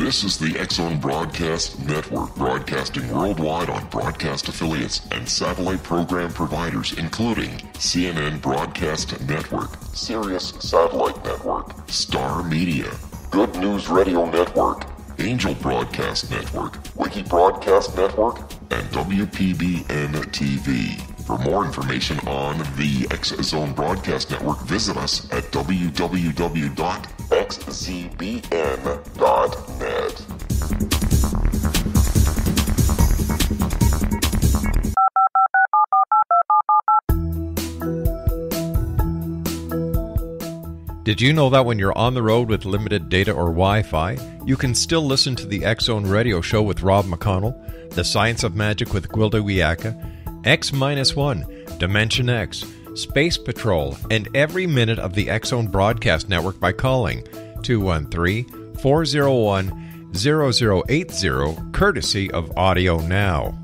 This is the X-Zone Broadcast Network, broadcasting worldwide on broadcast affiliates and satellite program providers, including CNN Broadcast Network, Sirius Satellite Network, Star Media, Good News Radio Network, Angel Broadcast Network, Wiki Broadcast Network, and WPBN TV. For more information on the X-Zone Broadcast Network, visit us at www.xzbn.net. Did you know that when you're on the road with limited data or Wi-Fi, you can still listen to the X-Zone Radio Show with Rob McConnell, The Science of Magic with Gwilda Wiyaka, X-1, Dimension X, Space Patrol, and every minute of the X-Zone Broadcast Network by calling 213-401-0080, courtesy of Audio Now.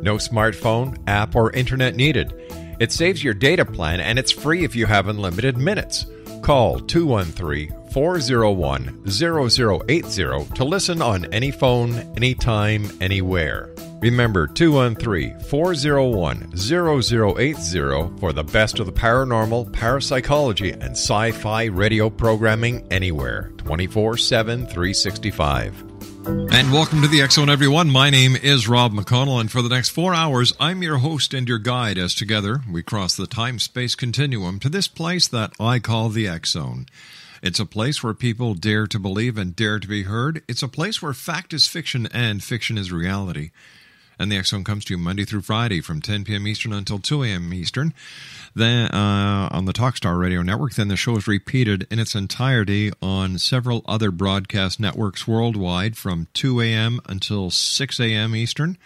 No smartphone, app, or internet needed. It saves your data plan, and it's free if you have unlimited minutes. Call 213-401-0080 to listen on any phone, anytime, anywhere. Remember, 213-401-0080 for the best of the paranormal, parapsychology, and sci-fi radio programming anywhere, 24/7, 365. And welcome to the X-Zone, everyone. My name is Rob McConnell, and for the next 4 hours, I'm your host and your guide as together we cross the time-space continuum to this place that I call the X-Zone. It's a place where people dare to believe and dare to be heard. It's a place where fact is fiction and fiction is reality. And the X-Zone comes to you Monday through Friday from 10 p.m. Eastern until 2 a.m. Eastern. Then on the Talkstar Radio Network. Then the show is repeated in its entirety on several other broadcast networks worldwide from 2 a.m. until 6 a.m. Eastern.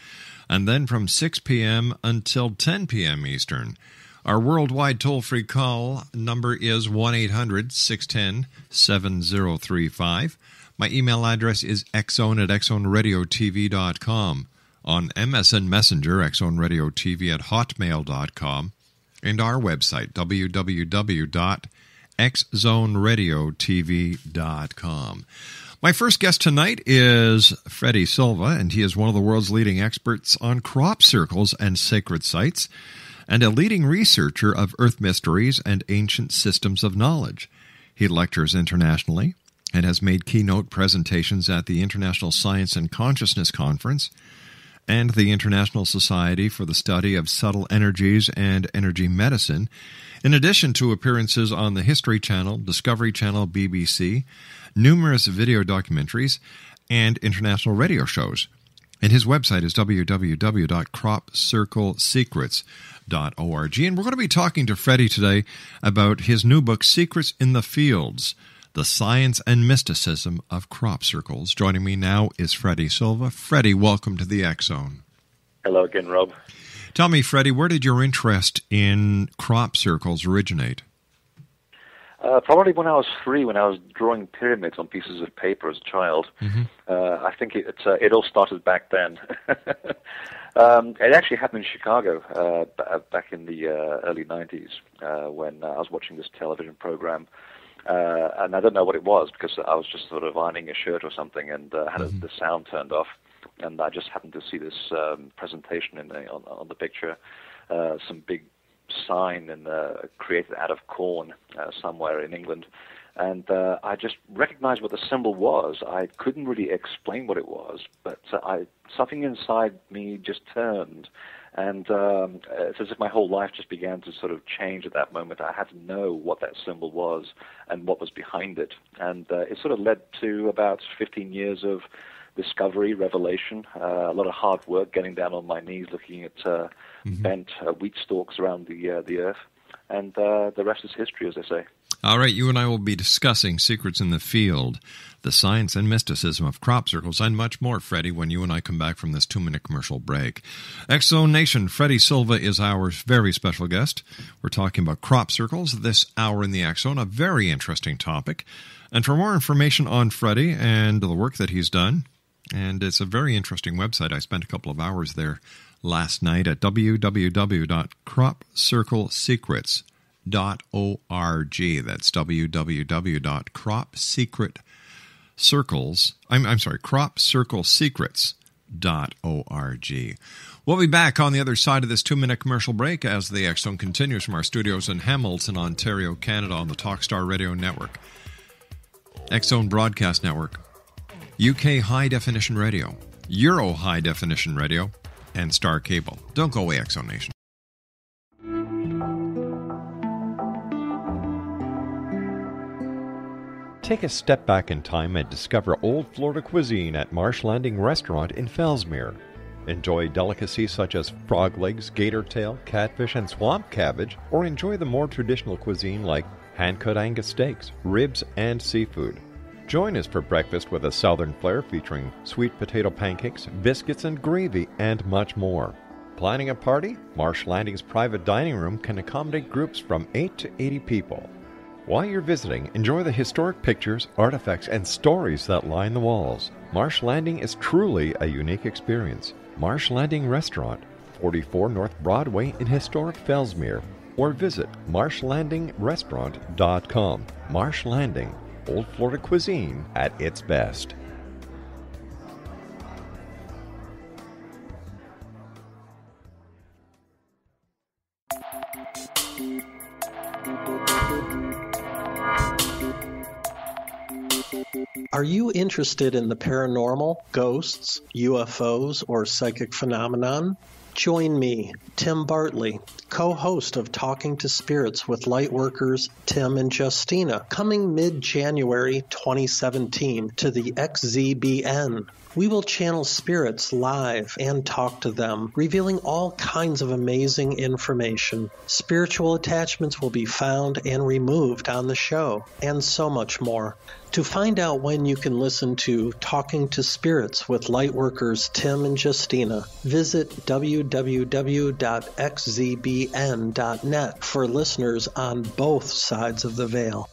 And then from 6 p.m. until 10 p.m. Eastern. Our worldwide toll-free call number is 1-800-610-7035. My email address is xzone@xzoneradiotv.com. On MSN Messenger, xzoneradiotv at hotmail.com, and our website, www.xzoneradiotv.com. My first guest tonight is Freddy Silva, and he is one of the world's leading experts on crop circles and sacred sites, and a leading researcher of earth mysteries and ancient systems of knowledge. He lectures internationally and has made keynote presentations at the International Science and Consciousness Conference and the International Society for the Study of Subtle Energies and Energy Medicine, in addition to appearances on the History Channel, Discovery Channel, BBC, numerous video documentaries, and international radio shows. And his website is www.cropcirclesecrets.org. And we're going to be talking to Freddy today about his new book, Secrets in the Fields, The Science and Mysticism of Crop Circles. Joining me now is Freddy Silva. Freddy, welcome to the X-Zone. Hello again, Rob. Tell me, Freddy, where did your interest in crop circles originate? Probably when I was 3, when I was drawing pyramids on pieces of paper as a child. Mm-hmm. I think it all started back then. It actually happened in Chicago back in the early 90s when I was watching this television program. And I don't know what it was because I was just sort of ironing a shirt or something and had the sound turned off. And I just happened to see this presentation on the picture, some big sign created out of corn somewhere in England. And I just recognized what the symbol was. I couldn't really explain what it was, but something inside me just turned. And it's as if my whole life just began to sort of change at that moment. I had to know what that symbol was and what was behind it. And it sort of led to about 15 years of discovery, revelation, a lot of hard work, getting down on my knees, looking at bent wheat stalks around the earth. And the rest is history, as they say. All right, you and I will be discussing Secrets in the Field, the science and mysticism of crop circles, and much more, Freddy, when you and I come back from this 2-minute commercial break. X-Zone Nation, Freddy Silva is our very special guest. We're talking about crop circles this hour in the X-Zone, a very interesting topic. And for more information on Freddy and the work that he's done, and it's a very interesting website. I spent a couple of hours there last night at www.cropcirclesecrets.org. That's www.cropsecretsecrets.org. cropcirclesecrets.org. We'll be back on the other side of this 2-minute commercial break as the X-Zone continues from our studios in Hamilton, Ontario, Canada on the Talkstar Radio Network, X-Zone Broadcast Network, UK High Definition Radio, Euro High Definition Radio, and Star Cable. Don't go away, X-Zone Nation. Take a step back in time and discover old Florida cuisine at Marsh Landing Restaurant in Fellsmere. Enjoy delicacies such as frog legs, gator tail, catfish, and swamp cabbage, or enjoy the more traditional cuisine like hand-cut Angus steaks, ribs, and seafood. Join us for breakfast with a southern flair featuring sweet potato pancakes, biscuits and gravy, and much more. Planning a party? Marsh Landing's private dining room can accommodate groups from 8 to 80 people. While you're visiting, enjoy the historic pictures, artifacts, and stories that line the walls. Marsh Landing is truly a unique experience. Marsh Landing Restaurant, 44 North Broadway in historic Fellsmere, or visit marshlandingrestaurant.com. Marsh Landing, old Florida cuisine at its best. Are you interested in the paranormal, ghosts, UFOs, or psychic phenomenon? Join me, Tim Bartley, co-host of Talking to Spirits with Lightworkers Tim and Justina, coming mid-January 2017 to the XZBN. We will channel spirits live and talk to them, revealing all kinds of amazing information. Spiritual attachments will be found and removed on the show, and so much more. To find out when you can listen to Talking to Spirits with Lightworkers Tim and Justina, visit www.xzbn.net for listeners on both sides of the veil.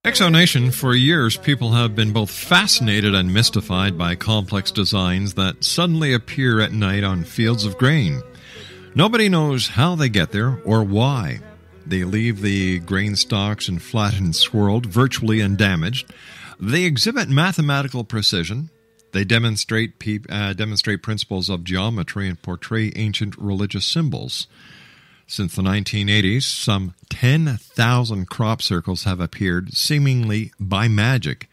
Exonation, for years, people have been both fascinated and mystified by complex designs that suddenly appear at night on fields of grain. Nobody knows how they get there or why. They leave the grain stalks and flattened swirled, virtually undamaged. They exhibit mathematical precision. They demonstrate principles of geometry and portray ancient religious symbols. Since the 1980s, some 10,000 crop circles have appeared, seemingly by magic.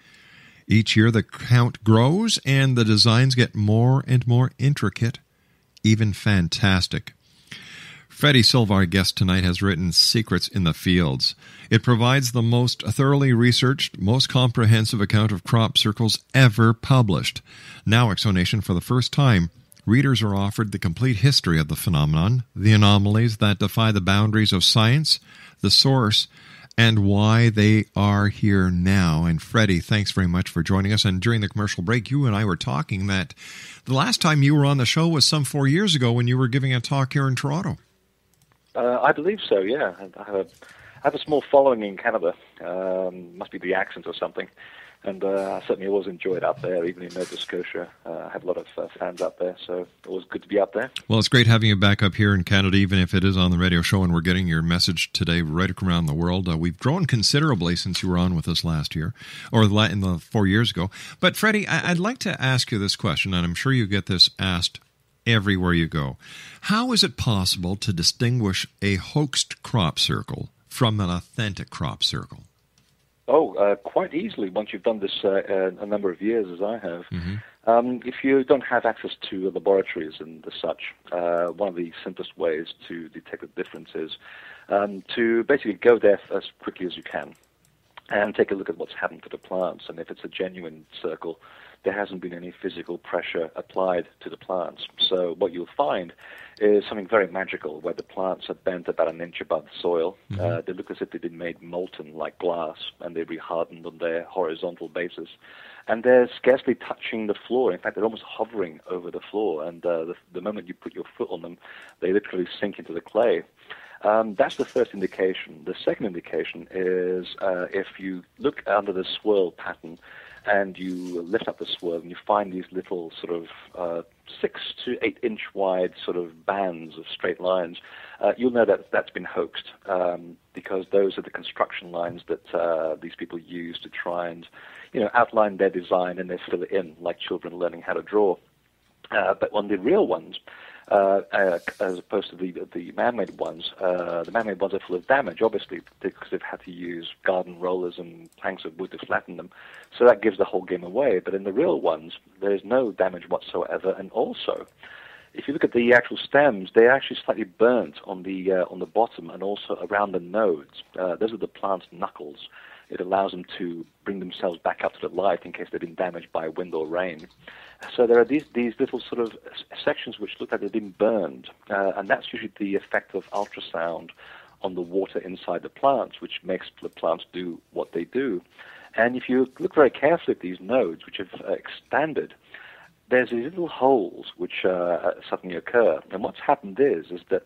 Each year the count grows and the designs get more and more intricate, even fantastic. Freddy, Silva, our guest tonight, has written Secrets in the Fields. It provides the most thoroughly researched, most comprehensive account of crop circles ever published. Now, Exonation, for the first time, readers are offered the complete history of the phenomenon, the anomalies that defy the boundaries of science, the source, and why they are here now. And Freddy, thanks very much for joining us. And during the commercial break, you and I were talking that the last time you were on the show was some 4 years ago when you were giving a talk here in Toronto. I believe so, yeah. I have a small following in Canada. Must be the accent or something. And I certainly always enjoy it out there, even in Nova Scotia. I have a lot of fans out there, so always good to be out there. Well, it's great having you back up here in Canada, even if it is on the radio show, and we're getting your message today right around the world. We've grown considerably since you were on with us last year, or in the 4 years ago. But, Freddie, I'd like to ask you this question, and I'm sure you get this asked everywhere you go. How is it possible to distinguish a hoaxed crop circle from an authentic crop circle? Quite easily, once you've done this a number of years, as I have. Mm-hmm. If you don't have access to laboratories and such, one of the simplest ways to detect the difference is to basically go there as quickly as you can and take a look at what's happened to the plants. And if it's a genuine circle, there hasn't been any physical pressure applied to the plants. So what you'll find is something very magical, where the plants are bent about an inch above the soil. Mm-hmm. They look as if they've been made molten like glass, and they're rehardened on their horizontal basis. And they're scarcely touching the floor. In fact, they're almost hovering over the floor. And the moment you put your foot on them, they literally sink into the clay. That's the first indication. The second indication is if you look under the swirl pattern, and you lift up the swirl and you find these little sort of 6 to 8 inch wide sort of bands of straight lines, you'll know that that's been hoaxed, because those are the construction lines that these people use to try and, outline their design, and they fill it in like children learning how to draw. But on the real ones, as opposed to the man-made ones, the man-made ones are full of damage, obviously, because they've had to use garden rollers and planks of wood to flatten them. So that gives the whole game away. But in the real ones, there's no damage whatsoever. And also, if you look at the actual stems, they're actually slightly burnt on the bottom and also around the nodes. Those are the plant's knuckles. It allows them to bring themselves back up to the light in case they've been damaged by wind or rain. So there are these little sort of sections which look like they've been burned, and that's usually the effect of ultrasound on the water inside the plants, which makes the plants do what they do. And if you look very carefully at these nodes, which have expanded, there's these little holes which suddenly occur. And what's happened is that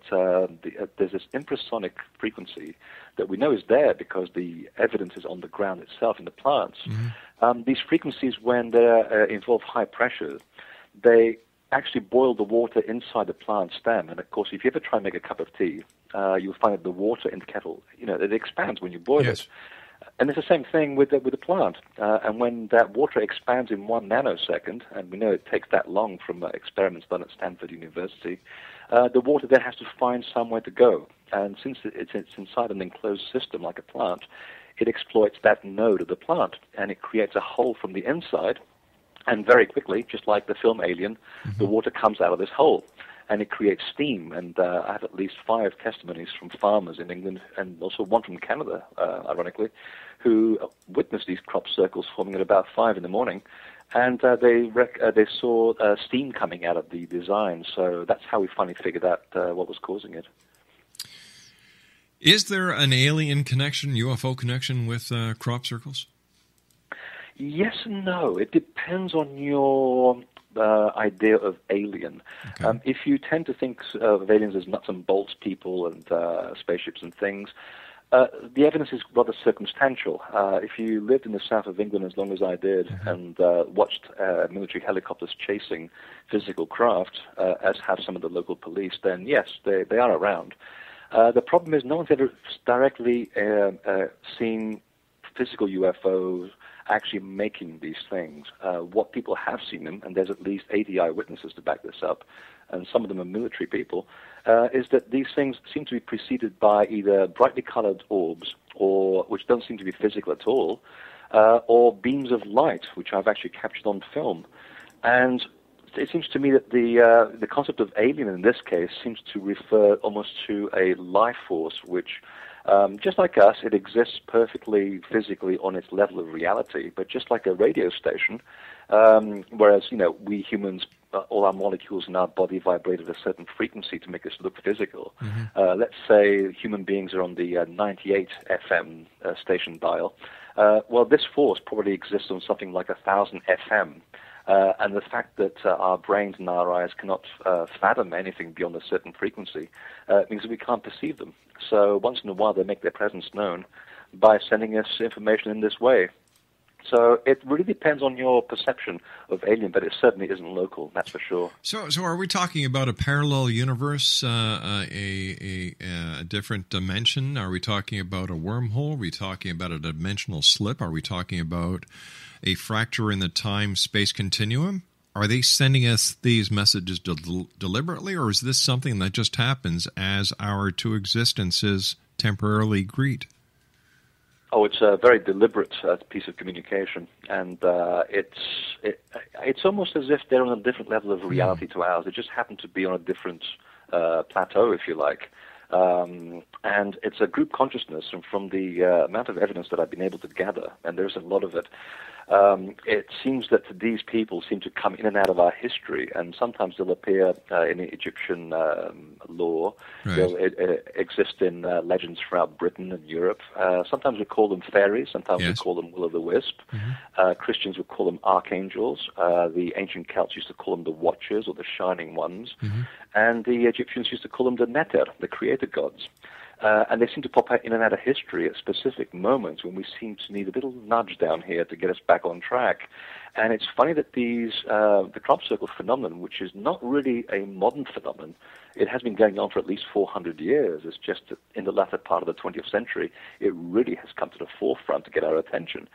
there's this infrasonic frequency that we know is there because the evidence is on the ground itself in the plants. Mm-hmm. These frequencies, when they involve high pressure, they actually boil the water inside the plant stem. And, of course, if you ever try and make a cup of tea, you'll find that the water in the kettle, it expands when you boil it. And it's the same thing with the plant. And when that water expands in 1 nanosecond, and we know it takes that long from experiments done at Stanford University, the water then has to find somewhere to go. And since it's inside an enclosed system like a plant, it exploits that node of the plant, and it creates a hole from the inside. And very quickly, just like the film Alien, the water comes out of this hole. And it creates steam, and I have at least 5 testimonies from farmers in England, and also one from Canada, ironically, who witnessed these crop circles forming at about 5 in the morning, and they saw steam coming out of the design. So that's how we finally figured out what was causing it. Is there an alien connection, UFO connection with crop circles? Yes and no. It depends on your idea of alien. Okay. If you tend to think of aliens as nuts and bolts people and spaceships and things, the evidence is rather circumstantial. If you lived in the south of England as long as I did and watched military helicopters chasing physical craft, as have some of the local police, then yes, they are around. The problem is no one's ever directly seen physical UFOs actually making these things. What people have seen them, and there's at least 80 eyewitnesses to back this up, and some of them are military people, is that these things seem to be preceded by either brightly colored orbs, or which don't seem to be physical at all, or beams of light, which I've actually captured on film. And it seems to me that the concept of alien in this case seems to refer almost to a life force which, just like us, it exists perfectly physically on its level of reality, but just like a radio station, whereas, we humans, all our molecules in our body vibrate at a certain frequency to make us look physical. Mm-hmm. Let's say human beings are on the 98 FM station dial. Well, this force probably exists on something like 1,000 FM. And the fact that our brains and our eyes cannot fathom anything beyond a certain frequency means that we can't perceive them. So once in a while they make their presence known by sending us information in this way. So it really depends on your perception of alien, but it certainly isn't local, that's for sure. So are we talking about a parallel universe, a different dimension? Are we talking about a wormhole? Are we talking about a dimensional slip? Are we talking about a fracture in the time-space continuum? Are they sending us these messages deliberately, or is this something that just happens as our two existences temporarily greet? Oh, it's a very deliberate piece of communication, and it's almost as if they're on a different level of reality to ours. They just happen to be on a different plateau, if you like. And it's a group consciousness, and from the amount of evidence that I've been able to gather, and there's a lot of it, it seems that these people seem to come in and out of our history, and sometimes they'll appear in the Egyptian lore. Right. They'll exist in legends throughout Britain and Europe. Sometimes we call them fairies, sometimes we call them will-o'-the-wisp. Mm-hmm. Christians would call them archangels. The ancient Celts used to call them the Watchers or the Shining Ones. Mm-hmm. And the Egyptians used to call them the Neter, the creator gods. And they seem to pop out in and out of history at specific moments when we seem to need a little nudge down here to get us back on track. And it's funny that the crop circle phenomenon, which is not really a modern phenomenon, it has been going on for at least 400 years. It's just that in the latter part of the 20th century, it really has come to the forefront to get our attention.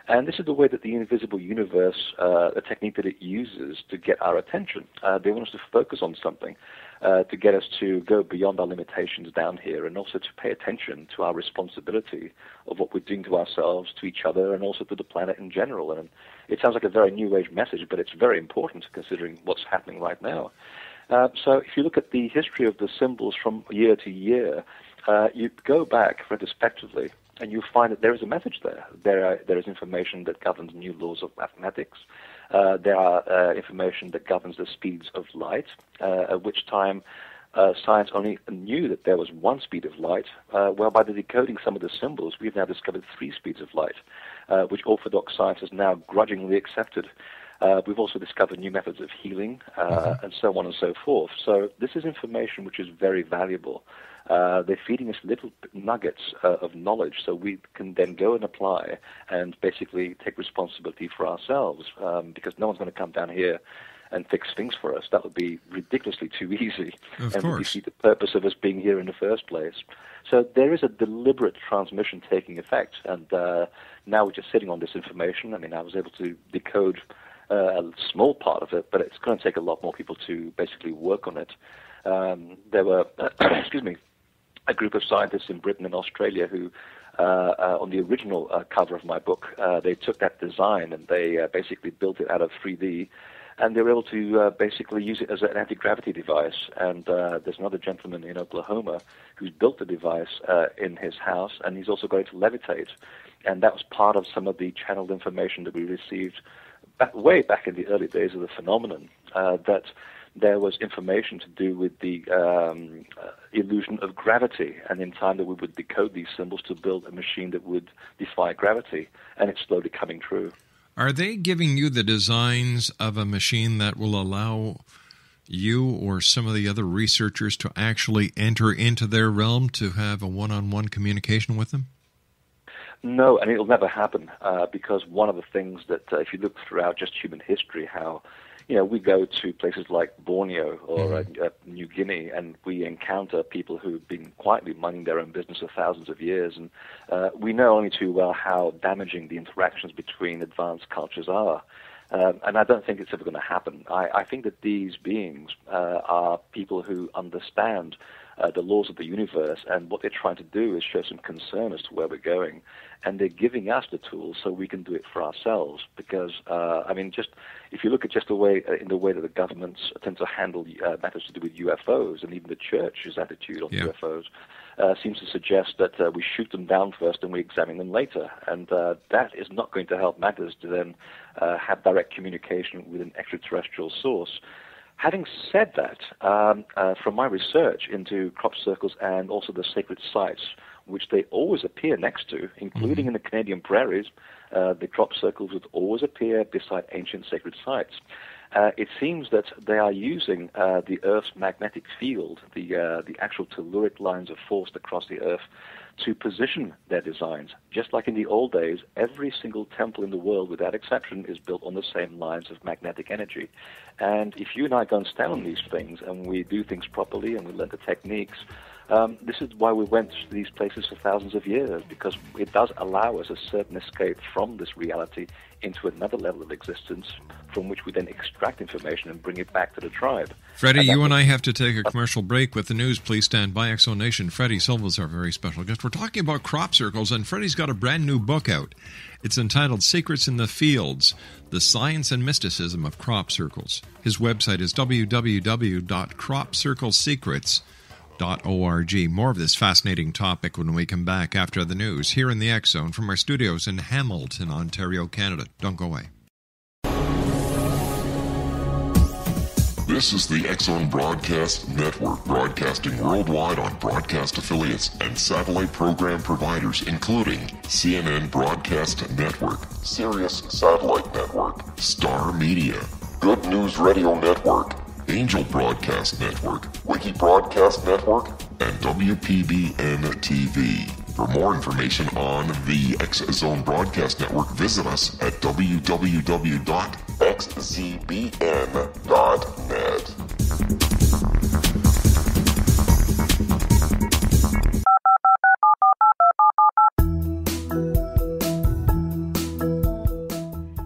And this is the way that the invisible universe, the technique that it uses to get our attention. They want us to focus on something, to get us to go beyond our limitations down here, and also to pay attention to our responsibility of what we're doing to ourselves, to each other, and also to the planet in general. And it sounds like a very New Age message, but it's very important considering what's happening right now. So if you look at the history of the symbols from year to year, you go back retrospectively, and you find that there is a message there. There is information that governs new laws of mathematics. There are information that governs the speeds of light, at which time science only knew that there was one speed of light, well, by the decoding some of the symbols, we've now discovered 3 speeds of light, which orthodox science has now grudgingly accepted. We've also discovered new methods of healing, and so on and so forth. So this is information which is very valuable. They're feeding us little nuggets of knowledge so we can then go and apply and basically take responsibility for ourselves, because no one's going to come down here and fix things for us. That would be ridiculously too easy. Of and course. would defeat the purpose of us being here in the first place. So there is a deliberate transmission taking effect, and now we're just sitting on this information. I mean, I was able to decode a small part of it, but it's going to take a lot more people to basically work on it. There were, excuse me, a group of scientists in Britain and Australia who, on the original cover of my book, they took that design and they basically built it out of 3D, and they were able to basically use it as an anti-gravity device. And there's another gentleman in Oklahoma who's built the device in his house, and he's also going to levitate. And that was part of some of the channeled information that we received way back in the early days of the phenomenon, that there was information to do with the illusion of gravity, and in time that we would decode these symbols to build a machine that would defy gravity, and it's slowly coming true. Are they giving you the designs of a machine that will allow you or some of the other researchers to actually enter into their realm to have a one-on-one communication with them? No, and it'll never happen, because one of the things that, if you look throughout just human history, how, we go to places like Borneo or New Guinea, and we encounter people who've been quietly minding their own business for thousands of years, and we know only too well how damaging the interactions between advanced cultures are. And I don't think it's ever going to happen. I think that these beings are people who understand the laws of the universe, and what they're trying to do is show some concern as to where we're going, and they're giving us the tools so we can do it for ourselves. Because just if you look at just the way that the governments tend to handle matters to do with UFOs, and even the church's attitude on UFOs seems to suggest that we shoot them down first and we examine them later, and that is not going to help matters to then have direct communication with an extraterrestrial source. Having said that, from my research into crop circles and also the sacred sites, which they always appear next to, including in the Canadian prairies, the crop circles would always appear beside ancient sacred sites. It seems that they are using the Earth's magnetic field, the actual telluric lines of force across the Earth, to position their designs. Just like in the old days, every single temple in the world, without exception, is built on the same lines of magnetic energy. And if you and I go and stand on these things, and we do things properly, and we learn the techniques, this is why we went to these places for thousands of years, because it does allow us a certain escape from this reality into another level of existence, from which we then extract information and bring it back to the tribe. Freddy, you and I have to take a commercial break with the news. Please stand by. Exo Nation. Freddy Silva is our very special guest. We're talking about crop circles, and Freddy's got a brand new book out. It's entitled Secrets in the Fields, The Science and Mysticism of Crop Circles. His website is www.cropcirclesecrets.org. More of this fascinating topic when we come back after the news here in the X Zone from our studios in Hamilton, Ontario, Canada. Don't go away. This is the X Zone Broadcast Network, broadcasting worldwide on broadcast affiliates and satellite program providers, including CNN Broadcast Network, Sirius Satellite Network, Star Media, Good News Radio Network, Angel Broadcast Network, Wiki Broadcast Network, and WPBN TV. For more information on the X Zone Broadcast Network, visit us at www.xzbn.net.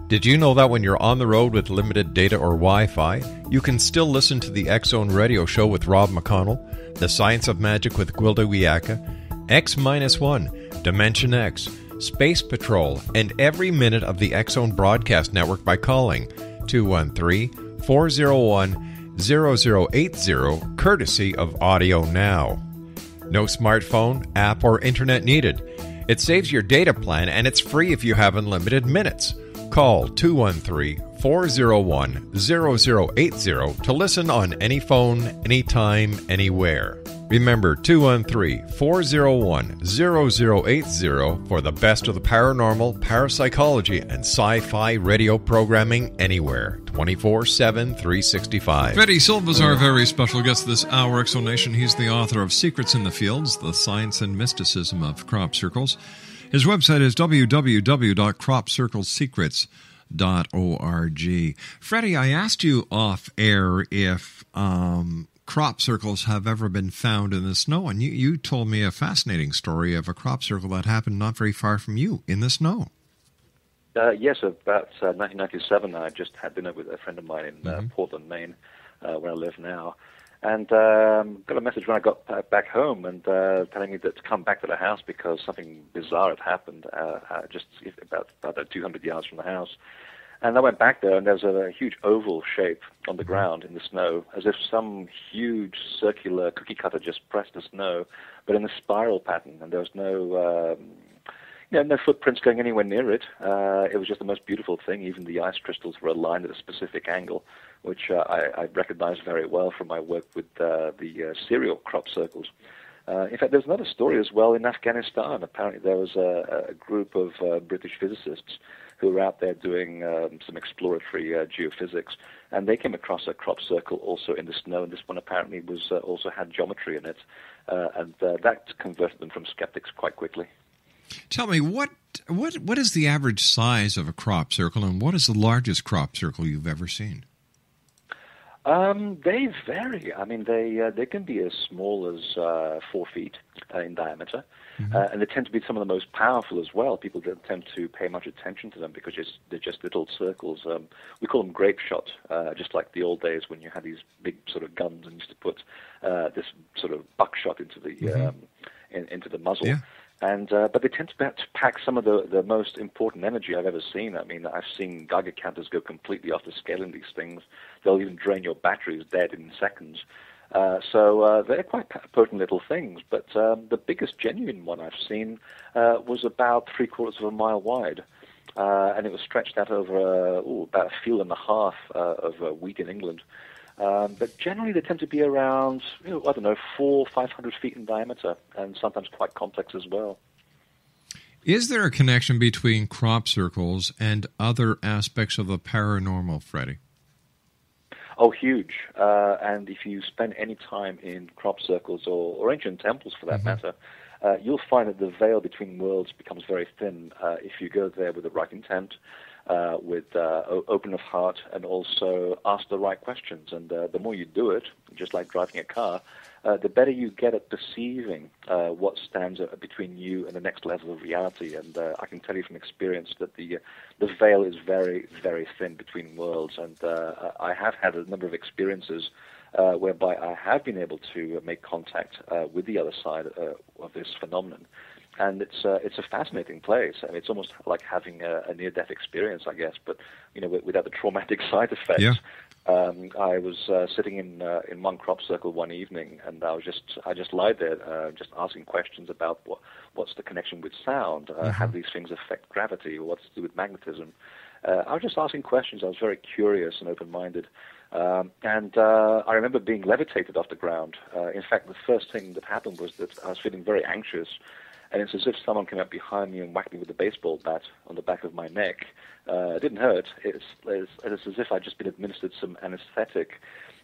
Did you know that when you're on the road with limited data or Wi-Fi, you can still listen to the X Zone Radio Show with Rob McConnell, The Science of Magic with Gwilda Wiyaka, X-1, Dimension X, Space Patrol, and every minute of the X Zone Broadcast Network by calling 213-401-0080, courtesy of Audio Now. No smartphone, app, or internet needed. It saves your data plan, and it's free if you have unlimited minutes. Call 213-401-0080 to listen on any phone, anytime, anywhere. Remember, 213-401-0080 for the best of the paranormal, parapsychology, and sci-fi radio programming anywhere. 24/7, 365. Freddy Silva's our very special guest this hour, Exonation. He's the author of Secrets in the Fields, The Science and Mysticism of Crop Circles. His website is www.cropcirclesecrets.org. Freddy, I asked you off air if crop circles have ever been found in the snow, and you told me a fascinating story of a crop circle that happened not very far from you in the snow. Yes, about 1997, I just had dinner with a friend of mine in Portland, Maine, where I live now. And got a message when I got back home and telling me that to come back to the house because something bizarre had happened just about 200 yards from the house. And I went back there, and there was a huge oval shape on the ground in the snow, as if some huge circular cookie cutter just pressed the snow, but in a spiral pattern. And there was no footprints going anywhere near it. It was just the most beautiful thing. Even the ice crystals were aligned at a specific angle, which I recognized very well from my work with the cereal crop circles. In fact, there's another story as well in Afghanistan. Apparently there was a group of British physicists who were out there doing some exploratory geophysics, and they came across a crop circle also in the snow, and this one apparently was also had geometry in it, and that converted them from skeptics quite quickly. Tell me, what is the average size of a crop circle, and what is the largest crop circle you've ever seen? They vary. I mean, they can be as small as 4 feet in diameter, and they tend to be some of the most powerful as well. People don't tend to pay much attention to them because they're just little circles. We call them grape shot, just like the old days when you had these big sort of guns and used to put this sort of buckshot into the into the muzzle. Yeah. And but they tend to pack some of the most important energy I've ever seen. I mean, I've seen Geiger counters go completely off the scale in these things. They'll even drain your batteries dead in seconds. So they're quite potent little things. But the biggest genuine one I've seen was about 3/4 of a mile wide. And it was stretched out over about a field and a half of wheat in England. But generally they tend to be around, 400-500 feet in diameter, and sometimes quite complex as well. Is there a connection between crop circles and other aspects of the paranormal, Freddy? Oh, huge. And if you spend any time in crop circles or ancient temples for that matter, you'll find that the veil between worlds becomes very thin if you go there with the right intent, with open of heart, and also ask the right questions. And the more you do it, just like driving a car, the better you get at perceiving what stands between you and the next level of reality. And I can tell you from experience that the veil is very, very thin between worlds. And I have had a number of experiences whereby I have been able to make contact with the other side of this phenomenon. And it's a fascinating place. I mean, it's almost like having a near-death experience, I guess, but without the traumatic side effects. Yeah. I was sitting in one crop circle one evening, and I just lied there, just asking questions about what's the connection with sound, how these things affect gravity, or what's to do with magnetism. I was just asking questions. I was very curious and open-minded. And I remember being levitated off the ground. In fact, the first thing that happened was that I was feeling very anxious. and it's as if someone came up behind me and whacked me with a baseball bat on the back of my neck. It didn't hurt. It's as if I'd just been administered some anesthetic.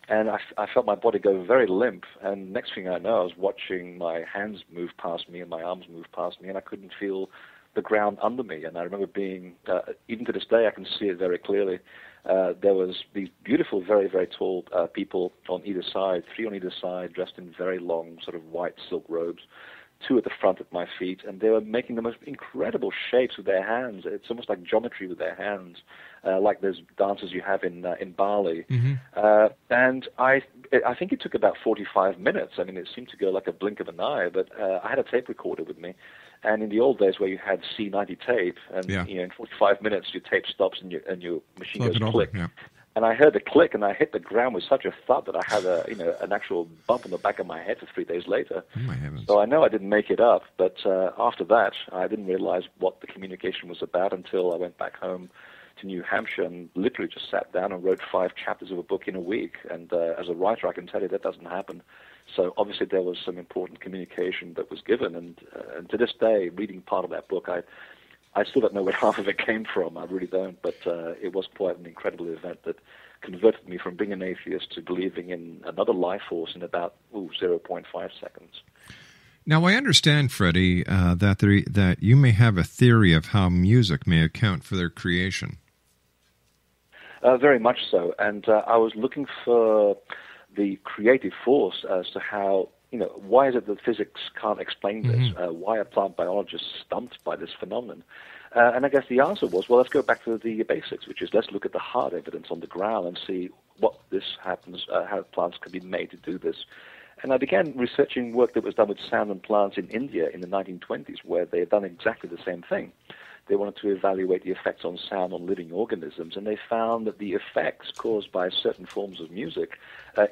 And I felt my body go very limp, and next thing I know, I was watching my hands move past me and my arms move past me, and I couldn't feel the ground under me. And I remember being, even to this day, I can see it very clearly. There was these beautiful, very, very tall people on either side, 3 on either side, dressed in very long sort of white silk robes, 2 at the front at my feet, and they were making the most incredible shapes with their hands. It's almost like geometry with their hands, like those dances you have in Bali. And I think it took about 45 minutes. I mean, it seemed to go like a blink of an eye, but I had a tape recorder with me. And in the old days where you had C90 tape, and in 45 minutes your tape stops and your machine goes click. And I heard the click, and I hit the ground with such a thud that I had an actual bump on the back of my head for 3 days later. Oh, my heavens. So I know I didn't make it up, but after that, I didn't realize what the communication was about until I went back home to New Hampshire and literally just sat down and wrote 5 chapters of a book in a week. And as a writer, I can tell you that doesn't happen. So obviously there was some important communication that was given, and to this day, reading part of that book, I still don't know where half of it came from. I really don't, but it was quite an incredible event that converted me from being an atheist to believing in another life force in about 0.5 seconds. Now, I understand, Freddy, that you may have a theory of how music may account for their creation. Very much so, and I was looking for the creative force as to how, why is it that physics can't explain this? Why are plant biologists stumped by this phenomenon? And I guess the answer was, well, let's go back to the basics, which is let's look at the hard evidence on the ground and see what this happens, how plants can be made to do this. And I began researching work that was done with sound and plants in India in the 1920s, where they had done exactly the same thing. They wanted to evaluate the effects on sound on living organisms, and they found that the effects caused by certain forms of music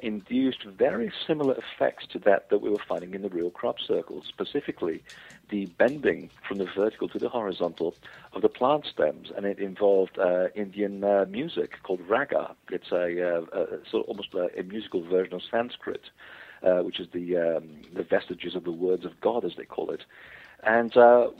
induced very similar effects to that we were finding in the real crop circles, specifically the bending from the vertical to the horizontal of the plant stems, and it involved Indian music called raga. It's sort of almost a musical version of Sanskrit, which is the vestiges of the words of God, as they call it. And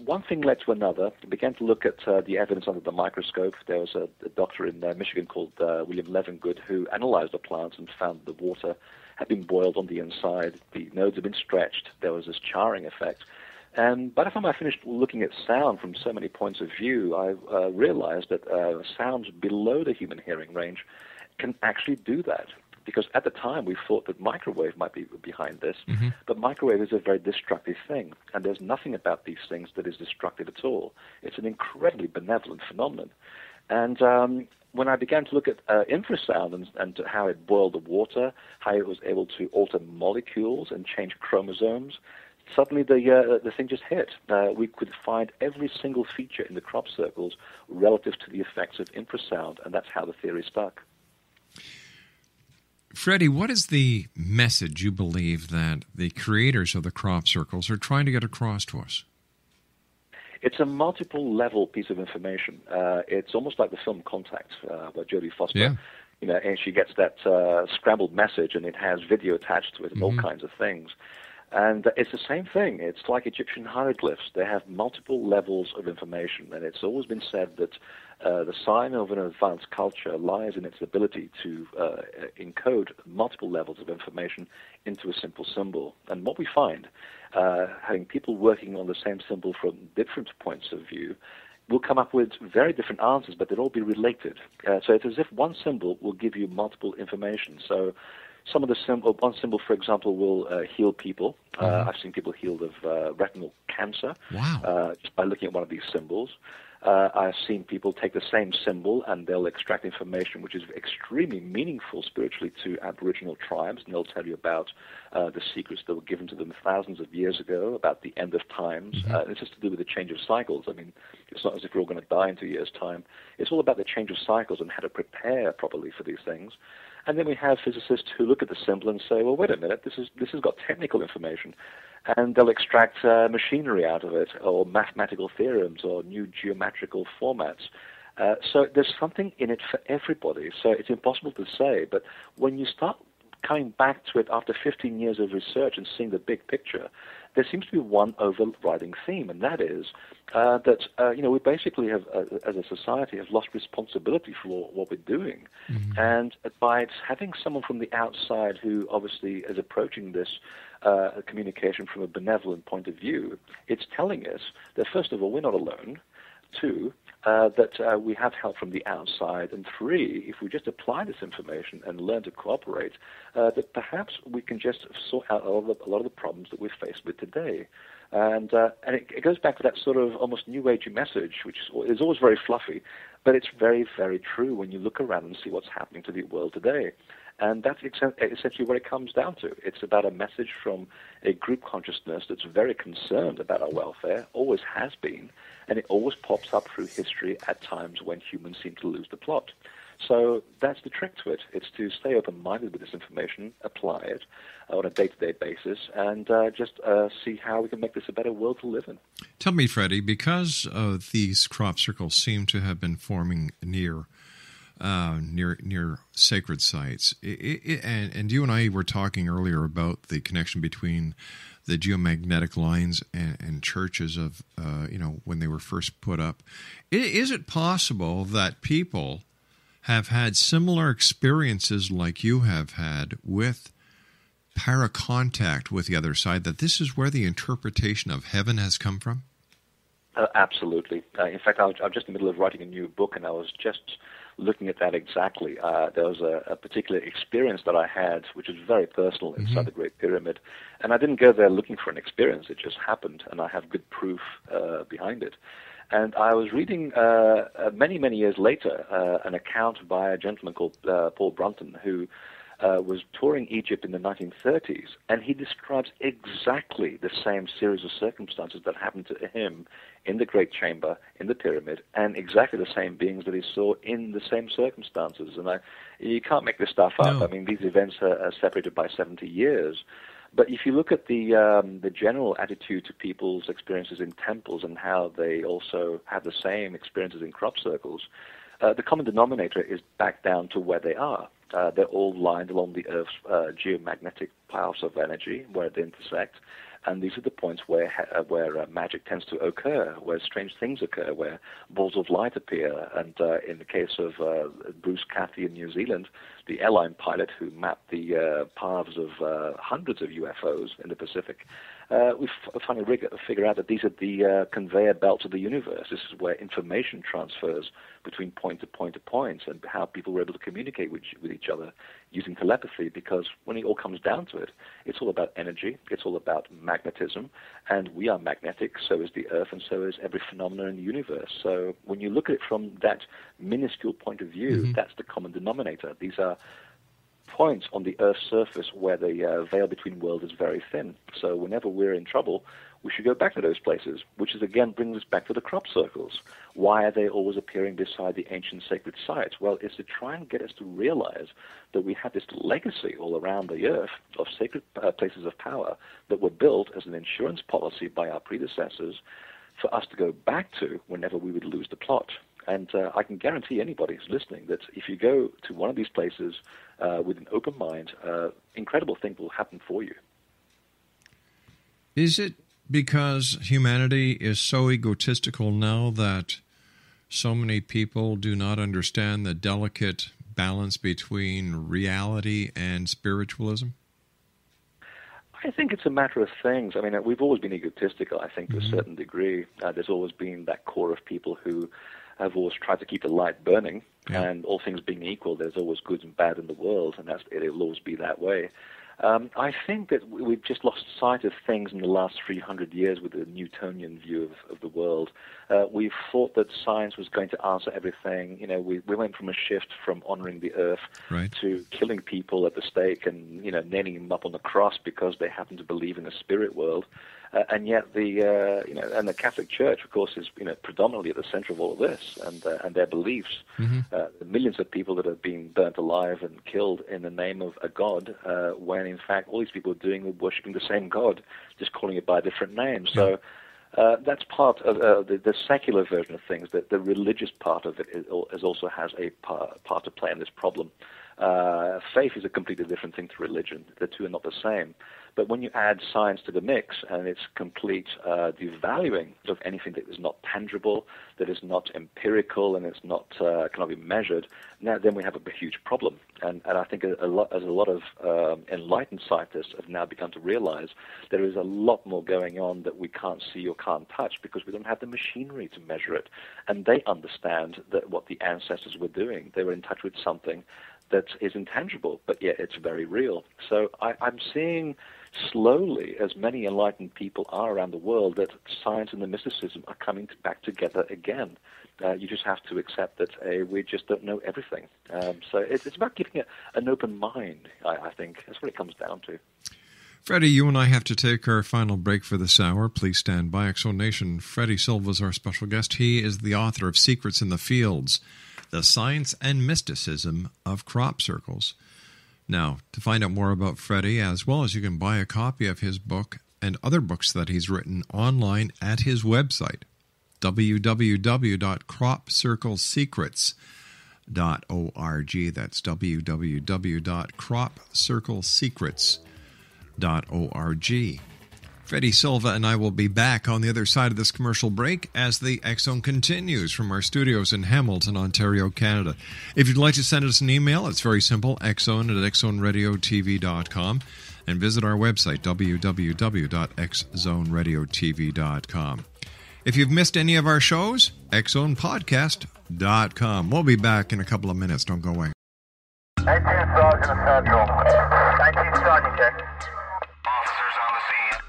one thing led to another. I began to look at the evidence under the microscope. There was a doctor in Michigan called William Levengood who analyzed the plants and found the water had been boiled on the inside. The nodes had been stretched. There was this charring effect. And by the time I finished looking at sound from so many points of view, I realized that sounds below the human hearing range can actually do that. Because at the time we thought that microwave might be behind this, but microwave is a very destructive thing, and there's nothing about these things that is destructive at all. It's an incredibly benevolent phenomenon. And when I began to look at infrasound and how it boiled the water, how it was able to alter molecules and change chromosomes, suddenly the thing just hit. We could find every single feature in the crop circles relative to the effects of infrasound, and that's how the theory stuck. Freddy, what is the message you believe that the creators of the crop circles are trying to get across to us? It's a multiple-level piece of information. It's almost like the film Contact by Jodie Foster. Yeah. And she gets that scrambled message, and it has video attached to it and all kinds of things. And it's the same thing. It's like Egyptian hieroglyphs. They have multiple levels of information, and it's always been said that the sign of an advanced culture lies in its ability to encode multiple levels of information into a simple symbol. And what we find, having people working on the same symbol from different points of view, will come up with very different answers, but they'll all be related. So it's as if one symbol will give you multiple information. So some of the one symbol, for example, will heal people. I've seen people healed of retinal cancer just by looking at one of these symbols. I've seen people take the same symbol and they'll extract information which is extremely meaningful spiritually to Aboriginal tribes, and they'll tell you about the secrets that were given to them thousands of years ago, about the end of times. It's just to do with the change of cycles. I mean, it's not as if we're all going to die in 2 years' time. It's all about the change of cycles and how to prepare properly for these things. And then we have physicists who look at the symbol and say, well, wait a minute, this has got technical information. And they'll extract machinery out of it, or mathematical theorems, or new geometrical formats. So there's something in it for everybody. So it's impossible to say. But when you start coming back to it after 15 years of research and seeing the big picture, there seems to be one overriding theme, and that is that we basically have, as a society, have lost responsibility for what we're doing. Mm-hmm. And by having someone from the outside who obviously is approaching this communication from a benevolent point of view, it's telling us that, first of all, we're not alone. Two, that we have help from the outside, and three, if we just apply this information and learn to cooperate, that perhaps we can just sort out a lot of the problems that we're faced with today. And it goes back to that sort of almost New Age message, which is always very fluffy, but it's very, very true when you look around and see what's happening to the world today. And that's essentially what it comes down to. It's about a message from a group consciousness that's very concerned about our welfare, always has been, and it always pops up through history at times when humans seem to lose the plot. So that's the trick to it. It's to stay open-minded with this information, apply it on a day-to-day basis, and just see how we can make this a better world to live in. Tell me, Freddy, because these crop circles seem to have been forming near sacred sites, and you and I were talking earlier about the connection between the geomagnetic lines and churches of when they were first put up. Is it possible that people have had similar experiences like you have had with para-contact with the other side, that this is where the interpretation of heaven has come from? Absolutely. In fact, I'm just in the middle of writing a new book, and I was just looking at that exactly. There was a particular experience that I had, which was very personal inside the Great Pyramid. And I didn't go there looking for an experience. It just happened, and I have good proof behind it. And I was reading many, many years later an account by a gentleman called Paul Brunton, who was touring Egypt in the 1930s, and he describes exactly the same series of circumstances that happened to him in the Great Chamber, in the Pyramid, and exactly the same beings that he saw in the same circumstances. And you can't make this stuff up. No. I mean, these events are separated by 70 years. But if you look at the general attitude to people's experiences in temples and how they also have the same experiences in crop circles, the common denominator is back down to where they are. They're all lined along the Earth's geomagnetic paths of energy where they intersect, and these are the points where magic tends to occur, where strange things occur, where balls of light appear. And in the case of Bruce Cathy in New Zealand, the airline pilot who mapped the paths of hundreds of UFOs in the Pacific, we finally figure out that these are the conveyor belts of the universe. This is where information transfers between point to point to point, and how people were able to communicate with each other using telepathy, because when it all comes down to it, it's all about energy, it's all about magnetism, and we are magnetic, so is the Earth, and so is every phenomenon in the universe. So when you look at it from that minuscule point of view, that's the common denominator. These are points on the Earth's surface where the veil between worlds is very thin. So whenever we're in trouble, we should go back to those places, which is again brings us back to the crop circles. Why are they always appearing beside the ancient sacred sites? Well, it's to try and get us to realize that we have this legacy all around the Earth of sacred places of power that were built as an insurance policy by our predecessors for us to go back to whenever we would lose the plot. And I can guarantee anybody who's listening that if you go to one of these places with an open mind, incredible things will happen for you. Is it because humanity is so egotistical now that so many people do not understand the delicate balance between reality and spiritualism? I think it's a matter of things. I mean, we've always been egotistical, I think, to a certain degree. There's always been that core of people who have always tried to keep the light burning, and all things being equal, there's always good and bad in the world, and it'll always be that way. I think that we've just lost sight of things in the last 300 years with the Newtonian view of the world. We've thought that science was going to answer everything. You know, we went from a shift from honoring the earth to killing people at the stake and, nailing them up on the cross because they happen to believe in a spirit world. And yet the Catholic Church, of course, is predominantly at the center of all of this, and their beliefs. The millions of people that have been burnt alive and killed in the name of a god, when in fact all these people are doing are worshiping the same god, just calling it by a different name. So that's part of the secular version of things. That the religious part of it is also has a part to play in this problem. Faith is a completely different thing to religion. The two are not the same. But when you add science to the mix and it's complete devaluing of anything that is not tangible, that is not empirical, and it's not cannot be measured, now then we have a huge problem. And I think a lot of enlightened scientists have now begun to realize there is a lot more going on that we can't see or can't touch because we don't have the machinery to measure it. And they understand that what the ancestors were doing, they were in touch with something that is intangible, but yet it's very real. So I'm seeing slowly, as many enlightened people are around the world, that science and the mysticism are coming back together again. You just have to accept that we just don't know everything. So it's about keeping an open mind, I think. That's what it comes down to. Freddy, you and I have to take our final break for this hour. Please stand by. Exo Nation, Freddy Silva is our special guest. He is the author of Secrets in the Fields, The Science and Mysticism of Crop Circles. Now, to find out more about Freddy, as well as you can buy a copy of his book and other books that he's written online at his website, www.cropcirclesecrets.org. That's www.cropcirclesecrets.org. Freddy Silva and I will be back on the other side of this commercial break as the X Zone continues from our studios in Hamilton, Ontario, Canada. If you'd like to send us an email, it's very simple, xzone@xzoneradiotv.com, and visit our website, www.xzoneradiotv.com. If you've missed any of our shows, xzonepodcast.com. We'll be back in a couple of minutes. Don't go away. 19 Sergeant Central. 19 Sergeant, check. Officers on the scene.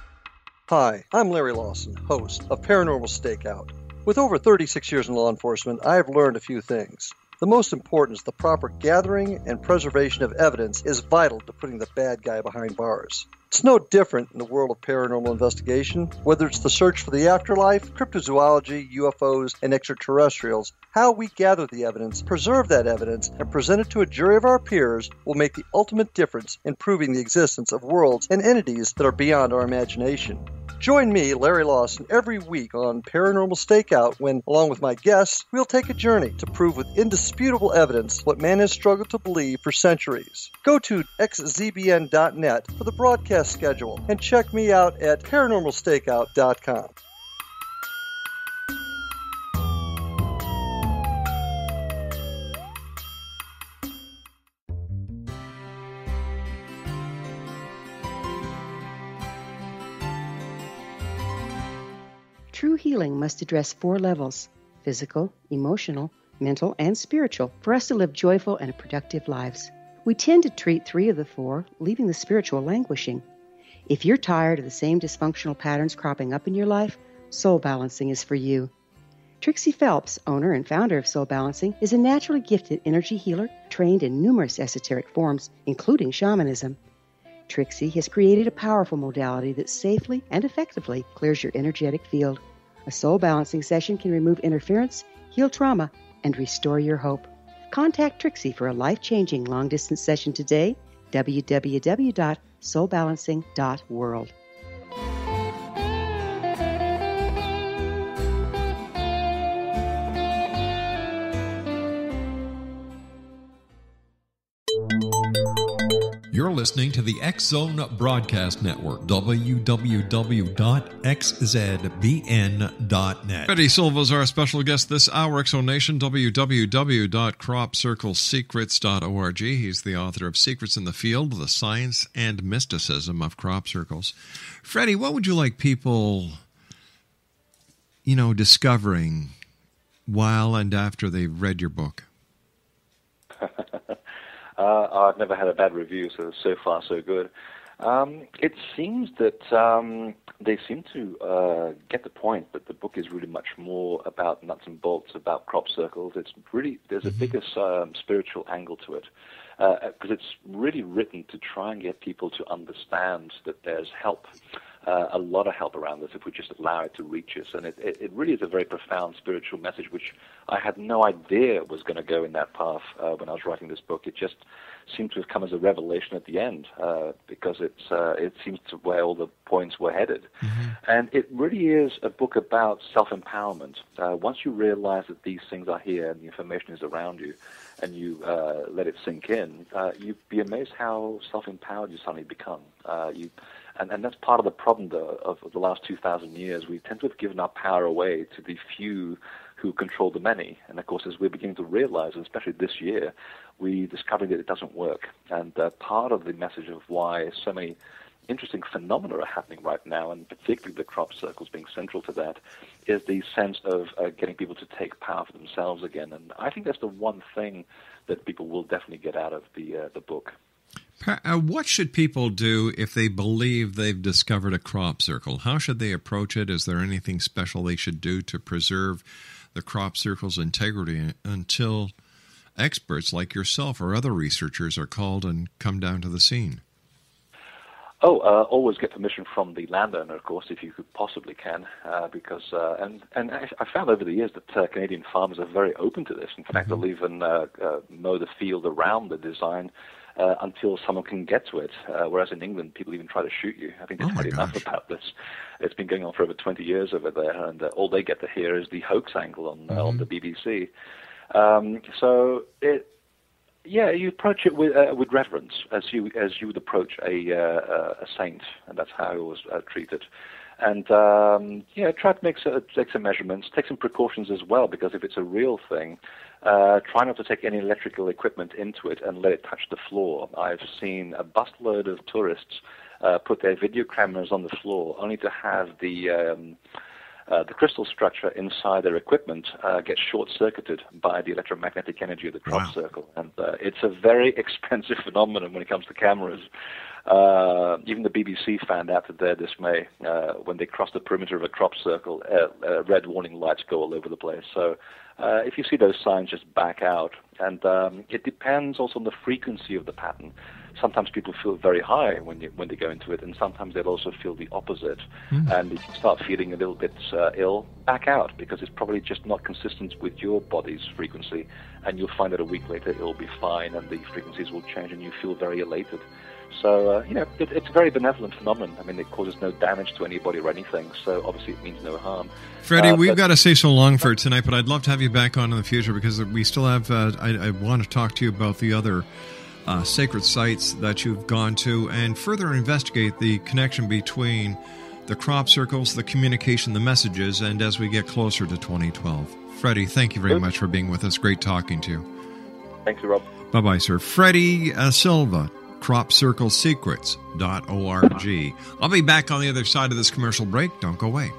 Hi, I'm Larry Lawson, host of Paranormal Stakeout. With over 36 years in law enforcement, I have learned a few things. The most important is the proper gathering and preservation of evidence is vital to putting the bad guy behind bars. It's no different in the world of paranormal investigation. Whether it's the search for the afterlife, cryptozoology, UFOs, and extraterrestrials, how we gather the evidence, preserve that evidence, and present it to a jury of our peers will make the ultimate difference in proving the existence of worlds and entities that are beyond our imagination. Join me, Larry Lawson, every week on Paranormal Stakeout when, along with my guests, we'll take a journey to prove with indisputable evidence what man has struggled to believe for centuries. Go to xzbn.net for the broadcast schedule and check me out at paranormalstakeout.com. True healing must address 4 levels: physical, emotional, mental, and spiritual, for us to live joyful and productive lives. We tend to treat 3 of the 4, leaving the spiritual languishing. If you're tired of the same dysfunctional patterns cropping up in your life, Soul Balancing is for you. Trixie Phelps, owner and founder of Soul Balancing, is a naturally gifted energy healer trained in numerous esoteric forms, including shamanism. Trixie has created a powerful modality that safely and effectively clears your energetic field. A soul balancing session can remove interference, heal trauma, and restore your hope. Contact Trixie for a life-changing long-distance session today, www.soulbalancing.world. You're listening to the X Zone Broadcast Network, www.xzbn.net. Freddy Silva is our special guest this hour, Exo Nation, www.cropcirclesecrets.org. He's the author of Secrets in the Field, The Science and Mysticism of Crop Circles. Freddy, what would you like people, discovering while and after they've read your book? I've never had a bad review, so far so good. It seems that they seem to get the point that the book is really much more about nuts and bolts, about crop circles. It's really, there's a bigger spiritual angle to it, because it's really written to try and get people to understand that there's help, a lot of help around us if we just allow it to reach us. And it really is a very profound spiritual message, which I had no idea was going to go in that path when I was writing this book. It just seemed to have come as a revelation at the end, because it seems to where all the points were headed. And it really is a book about self-empowerment. Once you realize that these things are here and the information is around you, and you let it sink in, you'd be amazed how self-empowered you suddenly become. And that's part of the problem of the last 2,000 years. We tend to have given our power away to the few who control the many. And, of course, as we're beginning to realize, and especially this year, we discovered that it doesn't work. And part of the message of why so many interesting phenomena are happening right now, and particularly the crop circles being central to that, is the sense of getting people to take power for themselves again. And I think that's the one thing that people will definitely get out of the book. What should people do if they believe they've discovered a crop circle? How should they approach it? Is there anything special they should do to preserve the crop circle's integrity until experts like yourself or other researchers are called and come down to the scene? Always get permission from the landowner, of course, if you possibly can, because and I found over the years that Canadian farmers are very open to this. In fact, they'll even mow the field around the design until someone can get to it, whereas in England, people even try to shoot you. I think they've had enough about this. It's been going on for over 20 years over there, and all they get to hear is the hoax angle on the BBC. You approach it with reverence, as you would approach a saint, and that's how I always treat it. And try to take some measurements, take some precautions as well, because if it's a real thing, try not to take any electrical equipment into it and let it touch the floor. I've seen a busload of tourists put their video cameras on the floor, only to have the crystal structure inside their equipment gets short-circuited by the electromagnetic energy of the crop circle. And it's a very expensive phenomenon when it comes to cameras. Even the BBC found out to their dismay when they crossed the perimeter of a crop circle, red warning lights go all over the place. So if you see those signs, just back out. And it depends also on the frequency of the pattern. Sometimes people feel very high when they go into it, and sometimes they'll also feel the opposite. And if you start feeling a little bit ill, back out, because it's probably just not consistent with your body's frequency, and you'll find that a week later it'll be fine, and the frequencies will change, and you feel very elated. So, it's a very benevolent phenomenon. I mean, it causes no damage to anybody or anything, so obviously it means no harm. Freddie, we've got to say so long for tonight, but I'd love to have you back on in the future, because we still have, I want to talk to you about the other sacred sites that you've gone to and further investigate the connection between the crop circles, the communication, the messages, and as we get closer to 2012. Freddie, thank you very much for being with us. Great talking to you. Thank you, Rob. Bye-bye, sir. Freddie Silva, cropcirclesecrets.org. I'll be back on the other side of this commercial break. Don't go away.